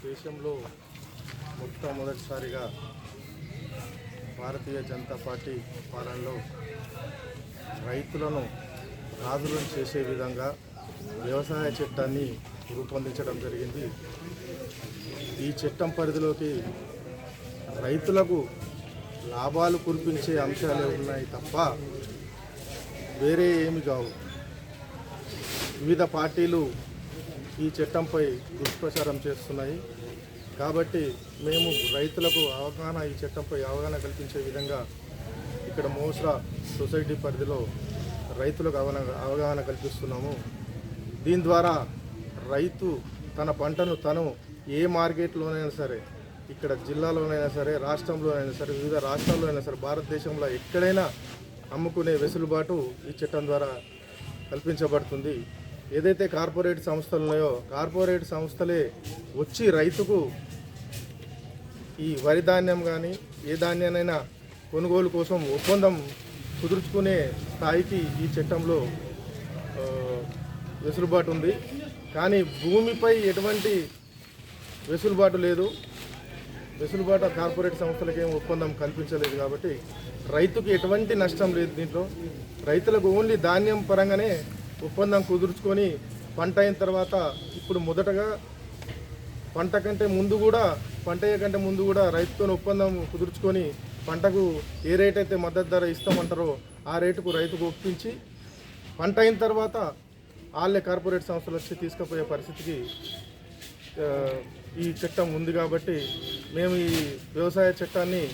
దేశంలో మొట్టమొదటిసారిగా భారతీయ జనతా పార్టీ పాలనలో రైతులను రాజులను చేసే విధంగా వ్యవసాయ చట్టాన్ని రూపొందించడం జరిగింది. ఈ చట్టం పరిధిలోకి రైతులకు లాభాలు కురిపించే అంశాలే ఉన్నాయి తప్ప వేరే ఏమి కావు. వివిధ పార్టీలు ఈ చట్టంపై దుష్ప్రచారం చేస్తున్నాయి. కాబట్టి మేము రైతులకు ఈ చట్టంపై అవగాహన కల్పించే విధంగా ఇక్కడ మోస్రా సొసైటీ పరిధిలో రైతులకు అవగాహన కల్పిస్తున్నాము. దీని ద్వారా రైతు తన పంటను తను ఏ మార్కెట్లోనైనా సరే, ఇక్కడ జిల్లాలోనైనా సరే, రాష్ట్రంలోనైనా సరే, వివిధ రాష్ట్రాల్లో అయినా సరే, భారతదేశంలో ఎక్కడైనా అమ్ముకునే వెసులుబాటు ఈ చట్టం ద్వారా కల్పించబడుతుంది. ఏదైతే కార్పొరేట్ సంస్థలు ఉన్నాయో కార్పొరేట్ సంస్థలే వచ్చి రైతుకు ఈ వరి ధాన్యం కానీ ఏ ధాన్యానైనా కొనుగోలు కోసం ఒప్పందం కుదుర్చుకునే స్థాయికి ఈ చట్టంలో వెసులుబాటు ఉంది. కానీ భూమిపై ఎటువంటి వెసులుబాటు లేదు. వెసులుబాటు కార్పొరేట్ సంస్థలకి ఏం ఒప్పందం కల్పించలేదు. కాబట్టి రైతుకు ఎటువంటి నష్టం లేదు. దీంట్లో రైతులకు ఓన్లీ ధాన్యం పరంగానే ఒప్పందం కుదుర్చుకొని పంట అయిన తర్వాత ఇప్పుడు మొదటగా పంట కంటే ముందు కూడా రైతుతో ఒప్పందం కుదుర్చుకొని పంటకు ఏ రేట్ అయితే మద్దతు ధర ఇస్తామంటారో ఆ రేటుకు రైతుకు ఒప్పించి పంట అయిన తర్వాత వాళ్ళే కార్పొరేట్ సంస్థలు వచ్చి తీసుకుపోయే పరిస్థితికి ఈ చట్టం ఉంది. కాబట్టి మేము ఈ వ్యవసాయ చట్టాన్ని